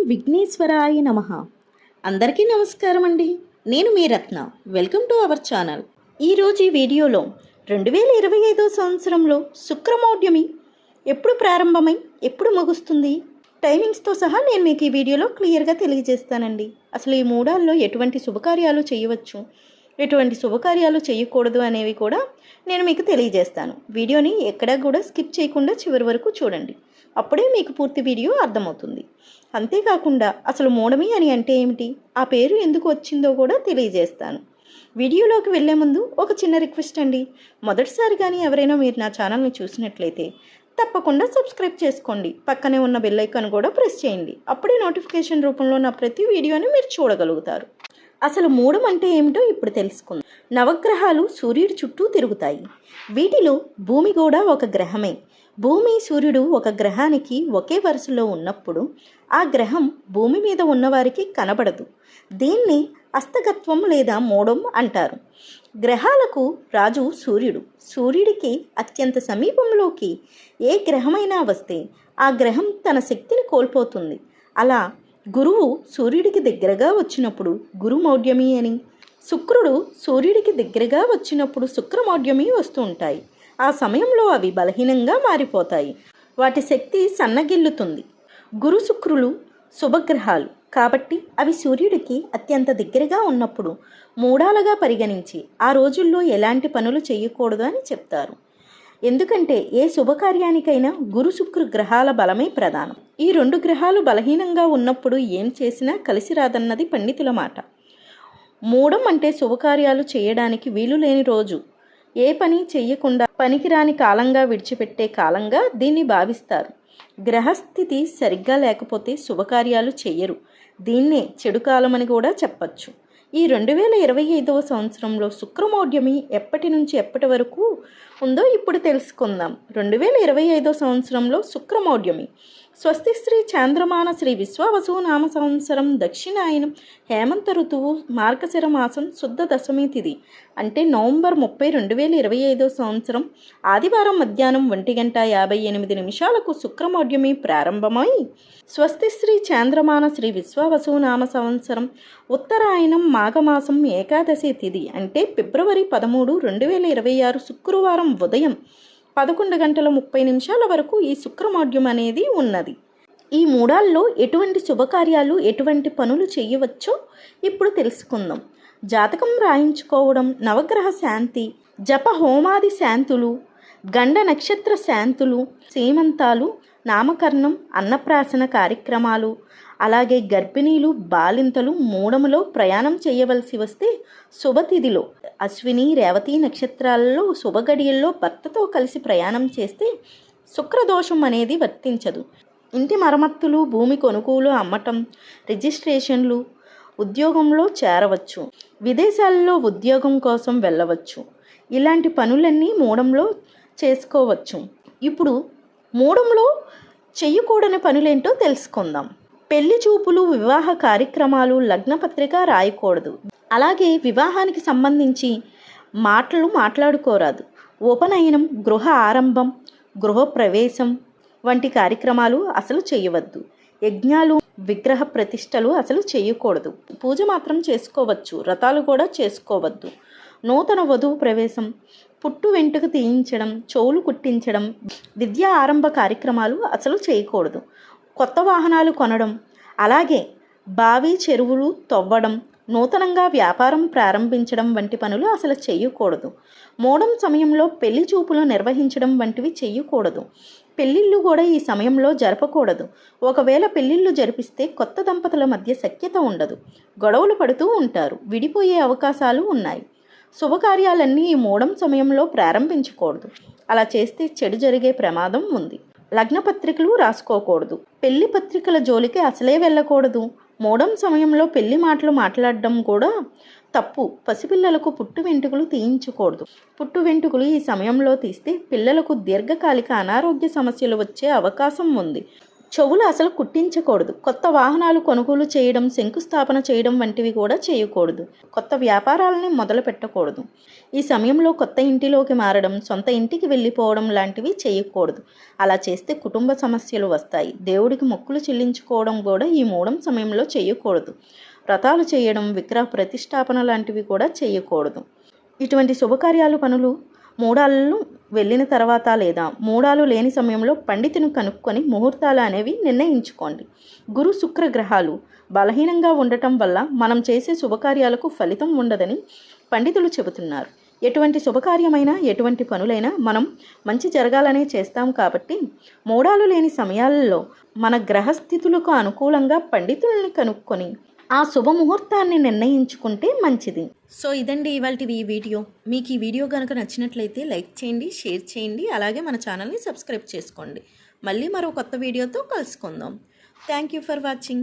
విఘ్నేశ్వరాయ నమః. అందరికీ నమస్కారం అండి. నేను మీ Ratna. Welcome to our channel. ఈరోజు ఈ వీడియోలో 2025 సంవత్సరంలో శుక్రమౌఢ్యమి ఎప్పుడు ప్రారంభమై ఎప్పుడు ముగుస్తుంది, టైమింగ్స్తో సహా నేను మీకు ఈ వీడియోలో క్లియర్గా తెలియజేస్తానండి. అసలు ఈ మూడాల్లో ఎటువంటి శుభకార్యాలు చేయవచ్చు, ఎటువంటి శుభకార్యాలు చేయకూడదు అనేవి కూడా నేను మీకు తెలియజేస్తాను. వీడియోని ఎక్కడా కూడా స్కిప్ చేయకుండా చివరి వరకు చూడండి. అప్పుడే మీకు పూర్తి వీడియో అర్థమవుతుంది. అంతేకాకుండా అసలు మూఢమి అని అంటే ఏమిటి, ఆ పేరు ఎందుకు వచ్చిందో కూడా తెలియజేస్తాను. వీడియోలోకి వెళ్ళే ముందు ఒక చిన్న రిక్వెస్ట్ అండి. మొదటిసారి కానీ ఎవరైనా మీరు నా ఛానల్ని చూసినట్లయితే తప్పకుండా సబ్స్క్రైబ్ చేసుకోండి. పక్కనే ఉన్న బెల్ ఐకాన్ కూడా ప్రెస్ చేయండి. అప్పుడే నోటిఫికేషన్ రూపంలో నా ప్రతి వీడియోని మీరు చూడగలుగుతారు. అసలు మూఢం అంటే ఏమిటో ఇప్పుడు తెలుసుకుందాం. నవగ్రహాలు సూర్యుడి చుట్టూ తిరుగుతాయి. వీటిలో భూమి కూడా ఒక గ్రహమే. భూమి, సూర్యుడు ఒక గ్రహానికి ఒకే వరుసలో ఉన్నప్పుడు ఆ గ్రహం భూమి మీద ఉన్నవారికి కనబడదు. దీన్ని అస్తగత్వం లేదా మూఢం అంటారు. గ్రహాలకు రాజు సూర్యుడు. సూర్యుడికి అత్యంత సమీపంలోకి ఏ గ్రహమైనా వస్తే ఆ గ్రహం తన శక్తిని కోల్పోతుంది. అలా గురువు సూర్యుడికి దగ్గరగా వచ్చినప్పుడు గురుమౌఢ్యమి అని, శుక్రుడు సూర్యుడికి దగ్గరగా వచ్చినప్పుడు శుక్రమౌఢ్యమి వస్తూ ఉంటాయి. ఆ సమయంలో అవి బలహీనంగా మారిపోతాయి. వాటి శక్తి సన్నగిల్లుతుంది. గురు, శుక్రులు శుభగ్రహాలు కాబట్టి అవి సూర్యుడికి అత్యంత దగ్గరగా ఉన్నప్పుడు మూడాలుగా పరిగణించి ఆ రోజుల్లో ఎలాంటి పనులు చేయకూడదు అని చెప్తారు. ఎందుకంటే ఏ శుభకార్యానికైనా గురు, శుక్రు గ్రహాల బలమే ప్రధానం. ఈ రెండు గ్రహాలు బలహీనంగా ఉన్నప్పుడు ఏం చేసినా కలిసి రాదన్నది పండితుల మాట. మూఢం అంటే శుభకార్యాలు చేయడానికి వీలు లేని రోజు, ఏ పని చెయ్యకుండా పనికిరాని కాలంగా విడిచిపెట్టే కాలంగా దీన్ని భావిస్తారు. గ్రహస్థితి సరిగ్గా లేకపోతే శుభకార్యాలు చెయ్యరు. దీన్నే చెడు కాలమని కూడా చెప్పచ్చు. ఈ 2025 సంవత్సరంలో శుక్రమౌఢ్యమి ఎప్పటి నుంచి ఎప్పటి వరకు ఉందో ఇప్పుడు తెలుసుకుందాం. 2025 సంవత్సరంలో శుక్రమౌఢ్యమి స్వస్తి శ్రీ చాంద్రమాన శ్రీ విశ్వావసు నామ సంవత్సరం దక్షిణాయనం హేమంత ఋతువు మార్గశిర మాసం శుద్ధ దశమి తిథి అంటే నవంబర్ 30, 2025 సంవత్సరం ఆదివారం మధ్యాహ్నం 1:58 శుక్రమౌఢ్యమి ప్రారంభమై స్వస్తి శ్రీ చాంద్రమాన శ్రీ విశ్వావసు నామ సంవత్సరం ఉత్తరాయణం మాఘమాసం ఏకాదశి తిథి అంటే ఫిబ్రవరి 13, 2026 శుక్రవారం ఉదయం 11:30 వరకు ఈ శుక్రమౌఢ్యం అనేది ఉన్నది. ఈ మూడాల్లో ఎటువంటి శుభకార్యాలు, ఎటువంటి పనులు చేయవచ్చో ఇప్పుడు తెలుసుకుందాం. జాతకం రాయించుకోవడం, నవగ్రహ శాంతి, జప హోమాది శాంతులు, గండ నక్షత్ర శాంతులు, సీమంతాలు, నామకరణం, అన్నప్రాసన కార్యక్రమాలు, అలాగే గర్భిణీలు, బాలింతలు మూఢములో ప్రయాణం చేయవలసి వస్తే శుభతిథిలో అశ్విని, రేవతి నక్షత్రాలలో శుభగడియల్లో భర్తతో కలిసి ప్రయాణం చేస్తే శుక్రదోషం అనేది వర్తించదు. ఇంటి మరమ్మతులు, భూమి కొనుగోలు, అమ్మటం, రిజిస్ట్రేషన్లు, ఉద్యోగంలో చేరవచ్చు, విదేశాల్లో ఉద్యోగం కోసం వెళ్ళవచ్చు. ఇలాంటి పనులన్నీ మూఢంలో చేసుకోవచ్చు. ఇప్పుడు మూఢంలో చెయ్యకూడని పనులేంటో తెలుసుకుందాం. పెళ్లి చూపులు, వివాహ కార్యక్రమాలు, లగ్నపత్రిక రాయకూడదు. అలాగే వివాహానికి సంబంధించి మాటలు మాట్లాడుకోరాదు. ఉపనయనం, గృహ ఆరంభం, గృహప్రవేశం వంటి కార్యక్రమాలు అసలు చేయవద్దు. యజ్ఞాలు, విగ్రహ ప్రతిష్టలు అసలు చేయకూడదు. పూజ మాత్రం చేసుకోవచ్చు, వ్రతాలు కూడా చేసుకోవద్దు. నూతన వధువు ప్రవేశం, పుట్టు వెంట్రుక తీయించడం, చెవులు కుట్టించడం, విద్యా ఆరంభ కార్యక్రమాలు అసలు చేయకూడదు. కొత్త వాహనాలు కొనడం, అలాగే బావి, చెరువులు తవ్వడం, నూతనంగా వ్యాపారం ప్రారంభించడం వంటి పనులు అసలు చేయకూడదు. మూఢం సమయంలో పెళ్లి చూపులు నిర్వహించడం వంటివి చేయకూడదు. పెళ్ళిళ్ళు కూడా ఈ సమయంలో జరపకూడదు. ఒకవేళ పెళ్ళిళ్ళు జరిపిస్తే కొత్త దంపతుల మధ్య సఖ్యత ఉండదు, గొడవలు పడుతూ ఉంటారు, విడిపోయే అవకాశాలు ఉన్నాయి. శుభకార్యాలన్నీ ఈ మూఢం సమయంలో ప్రారంభించకూడదు. అలా చేస్తే చెడు జరిగే ప్రమాదం ఉంది. లగ్న పత్రికలు రాసుకోకూడదు. పెళ్లి పత్రికల జోలికి అసలే వెళ్ళకూడదు. మూఢం సమయంలో పెళ్లి మాటలు మాట్లాడడం కూడా తప్పు. పసిపిల్లలకు పుట్టు వెంట్రుకలు తీయించకూడదు. పుట్టు వెంట్రుకలు ఈ సమయంలో తీస్తే పిల్లలకు దీర్ఘకాలిక అనారోగ్య సమస్యలు వచ్చే అవకాశం ఉంది. చెవులు అసలు కుట్టించకూడదు. కొత్త వాహనాలు కొనుగోలు చేయడం, శంకుస్థాపన చేయడం వంటివి కూడా చేయకూడదు. కొత్త వ్యాపారాలని మొదలు పెట్టకూడదు. ఈ సమయంలో కొత్త ఇంటిలోకి మారడం, సొంత ఇంటికి వెళ్ళిపోవడం లాంటివి చేయకూడదు. అలా చేస్తే కుటుంబ సమస్యలు వస్తాయి. దేవుడికి మొక్కులు చెల్లించుకోవడం కూడా ఈ మూడం సమయంలో చేయకూడదు. వ్రతాలు చేయడం, విగ్రహ ప్రతిష్టాపన లాంటివి కూడా చేయకూడదు. ఇటువంటి శుభకార్యాలు పనులు మూడాళ్ళు వెళ్ళిన తర్వాత లేదా మూడాలు లేని సమయంలో పండితుని కనుక్కొని ముహూర్తాలు అనేవి నిర్ణయించుకోండి. గురు శుక్ర గ్రహాలు బలహీనంగా ఉండటం వల్ల మనం చేసే శుభకార్యాలకు ఫలితం ఉండదని పండితులు చెబుతున్నారు. ఎటువంటి శుభకార్యమైనా ఎటువంటి పనులైనా మనం మంచి జరగాలనే చేస్తాం కాబట్టి మూడాలు లేని సమయాల్లో మన గ్రహస్థితులకు అనుకూలంగా పండితుల్ని కనుక్కొని ఆ శుభముహూర్తాన్ని నిర్ణయించుకుంటే మంచిది. సో ఇదండి ఇవాల్టి ఈ వీడియో. మీకు ఈ వీడియో కనుక నచ్చినట్లయితే లైక్ చేయండి, షేర్ చేయండి, అలాగే మన ఛానల్ని సబ్స్క్రైబ్ చేసుకోండి. మళ్ళీ మరో కొత్త వీడియోతో కలుసుకుందాం. Thank you for watching.